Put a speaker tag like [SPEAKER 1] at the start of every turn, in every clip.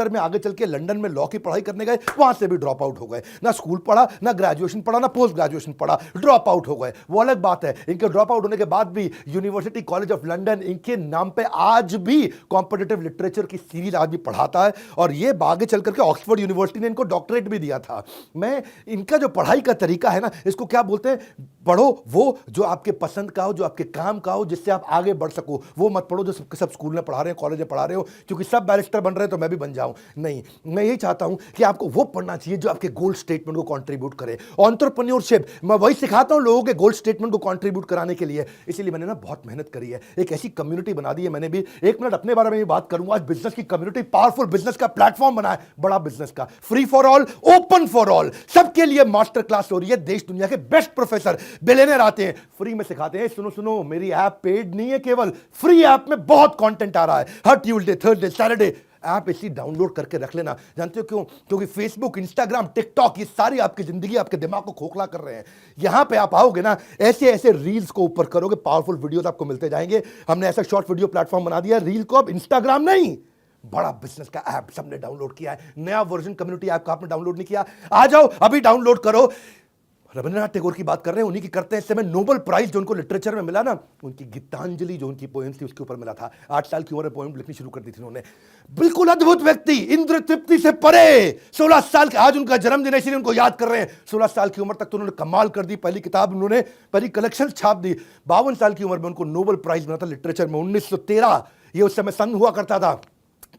[SPEAKER 1] में आगे चल के लंदन में लॉ की पढ़ाई करने गए, वहां से भी ड्रॉप आउट हो गए। ना स्कूल पढ़ा, ना ग्रेजुएशन पढ़ा, ना पोस्ट ग्रेजुएशन पढ़ा, ड्रॉप आउट हो गए। वो अलग बात है। इनके ड्रॉप आउट होने के बाद भी यूनिवर्सिटी कॉलेज ऑफ लंदन इनके नाम पे आज भी कॉम्पिटिटिव लिटरेचर की सीरीज आज भी पढ़ाता है, और ये आगे चल करके ऑक्सफोर्ड यूनिवर्सिटी ने इनको डॉक्टरेट भी दिया था। मैं इनका जो पढ़ाई का तरीका है ना, इसको क्या बोलते हैं, पढ़ो वो जो आपके पसंद का हो, जो आपके काम का हो, जिससे आप आगे बढ़ सको। वो मत पढ़ो जो सब स्कूल में पढ़ा रहे हो, कॉलेज में पढ़ा रहे हो, क्योंकि सब बैरिस्टर बन रहे हैं तो मैं भी बन जाऊं। नहीं, मैं यही चाहता हूं कि आपको वो पढ़ना चाहिए जो आपके गोल स्टेटमेंट को कंट्रीब्यूट करे। एंटरप्रेन्योरशिप, मैं वही सिखाता हूं लोगों के गोल स्टेटमेंट को कंट्रीब्यूट कराने के लिए। इसीलिए मैंने ना बहुत मेहनत करी है, एक ऐसी कम्युनिटी बना दी है मैंने भी। एक मिनट अपने बारे में भी बात करूंगा। आज बिजनेस की कम्युनिटी, पावरफुल बिजनेस का प्लेटफॉर्म बना है, बड़ा बिजनेस का, free for all, open for all, सबके लिए मास्टर क्लास हो रही है। देश दुनिया के बेस्ट प्रोफेसर बिलियनर आते हैं, फ्री में सिखाते हैं। सुनो सुनो, मेरी ऐप पेड नहीं है, केवल फ्री ऐप में बहुत कंटेंट आ रहा है। हर ट्यूसडे, थर्सडे, सैटरडे ऐप इसी डाउनलोड करके रख लेना। जानते हो क्यों? क्योंकि फेसबुक, इंस्टाग्राम, टिकटॉक, ये सारी आपकी जिंदगी, आपके दिमाग को खोखला कर रहे हैं। यहां पे आप आओगे ना, ऐसे ऐसे रील्स को ऊपर करोगे, पावरफुल वीडियोस आपको मिलते जाएंगे। हमने ऐसा शॉर्ट वीडियो प्लेटफॉर्म बना दिया, रील को अब इंस्टाग्राम नहीं, बड़ा बिजनेस का ऐप सबने डाउनलोड किया है। नया वर्जन कम्युनिटी ऐप का आपने डाउनलोड नहीं किया, आ जाओ अभी डाउनलोड करो। रविंद्रनाथ टैगोर की बात कर रहे हैं, उन्हीं की करते हैं। इस समय नोबेल प्राइज जो उनको लिटरेचर में मिला ना, उनकी गीतांजलि जो उनकी पोएम थी उसके ऊपर मिला था। 8 साल की उम्र में पोएम लिखनी शुरू कर दी थी उन्होंने। बिल्कुल अद्भुत व्यक्ति, इंद्र तृप्ति से परे। 16 साल के, आज उनका जन्मदिन है इसलिए उनको याद कर रहे हैं। 16 साल की उम्र तक तो उन्होंने कमाल कर दी, पहली किताब उन्होंने, पहली कलेक्शन छाप दी। 52 साल की उम्र में उनको नोबेल प्राइज मिला था लिटरेचर में, 1913। ये उस समय सन हुआ करता था।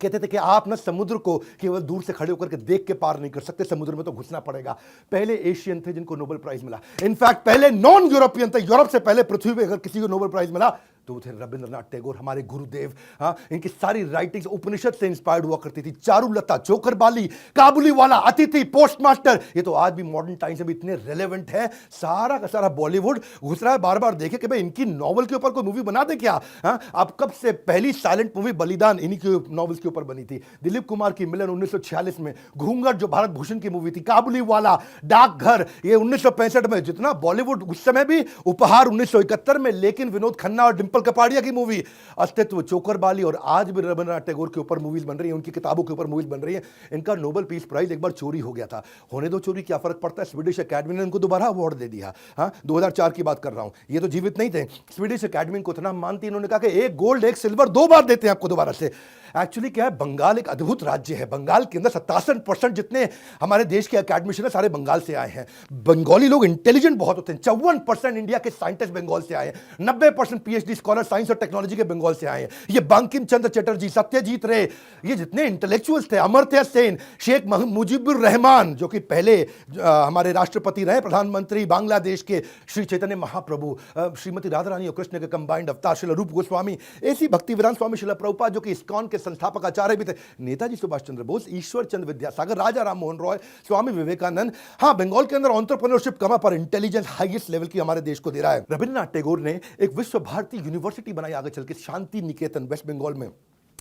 [SPEAKER 1] कहते थे कि आप ना समुद्र को केवल दूर से खड़े होकर के देख के पार नहीं कर सकते, समुद्र में तो घुसना पड़ेगा। पहले एशियन थे जिनको नोबेल प्राइज मिला। इनफैक्ट पहले नॉन यूरोपियन थे, यूरोप से पहले पृथ्वी पे अगर किसी को नोबेल प्राइज मिला तो वो थे रविंद्रनाथ टैगोर, हमारे गुरुदेव। हाँ, इनकी सारी राइटिंग्स उपनिषद से इंस्पायर्ड हुआ करती थी। चारुलता, चोकरबाली, काबुली वाला, अतिथि, पोस्टमास्टर, ये तो आज भी मॉडर्न टाइम्स में भी इतने रेलेवेंट है। सारा का सारा बॉलीवुड घुस रहा है। बार बार देखे कि भाई इनकी नॉवल के ऊपर कोई मूवी बना दे क्या। हाँ, अब कब से पहली साइलेंट मूवी बलिदान इन्हीं की नॉवल्स के ऊपर बनी थी। दिलीप कुमार की मिलन 1946 में, घूंघट जो भारत भूषण की मूवी थी, काबुली वाला, डाकघर ये 1965 में। जितना बॉलीवुड उस समय भी उपहार 1971 में, लेकिन विनोद खन्ना और कपाड़िया की मूवी, अस्तित्व, चोकरबाली, और आज भी रविंद्रनाथ टैगोर के ऊपर मूवीज बन रही है, उनकी किताबों के ऊपर मूवीज बन रही है। इनका नोबेल पीस प्राइज एक बार चोरी हो गया था, होने दो चोरी, क्या फर्क पड़ता है। स्वीडिश अकेडमी ने उनको दोबारा अवार्ड दे दिया। हाँ, 2004 की बात कर रहा हूं, ये तो जीवित नहीं थे। स्वीडिश अकेडमी को इतना मानती, इन्होंने कहा कि एक गोल्ड एक सिल्वर 2 बार देते हैं आपको दोबारा से। एक्चुअली क्या है, बंगाल एक अद्भुत राज्य है। बंगाल के अंदर 57% जितने हमारे देश के अकेडमिशियन सारे बंगाल से आए हैं। बंगाली लोग इंटेलिजेंट बहुत होते हैं। 54% इंडिया के साइंटिस्ट बंगाल से आए हैं। 90% पीएचडी स्कॉलर साइंस और टेक्नोलॉजी के बंगाल से आए हैं। ये बंकिम चंद्र चटर्जी, सत्यजीत रे, ये जितने इंटेलेक्चुअल्स थे, अमर्त्य सेन, शेख मुजीबुर रहमान जो कि पहले हमारे राष्ट्रपति रहे, प्रधानमंत्री बांग्लादेश के, श्री चैतन्य महाप्रभु, श्रीमती राधा रानी और कृष्ण के कंबाइंड अवतार श्रील रूप गोस्वामी, ऐसी भक्तिवेदांत स्वामी श्रील प्रभुपाद जो कि इस्कॉन के संस्थापक आचार्य भी थे, नेताजी सुभाष चंद्र बोस, ईश्वर चंद्र विद्यासागर, राजा राम मोहन रॉय, स्वामी विवेकानंद। हाँ, बंगाल के अंदर एंटरप्रेन्योरशिप कमा पर इंटेलिजेंस हाईएस्ट लेवल की हमारे देश को दे रहा है। रविंद्रनाथ टैगोर ने एक विश्व भारती यूनिवर्सिटी बनाई आगे चल के, शांति निकेतन, वेस्ट बंगाल में।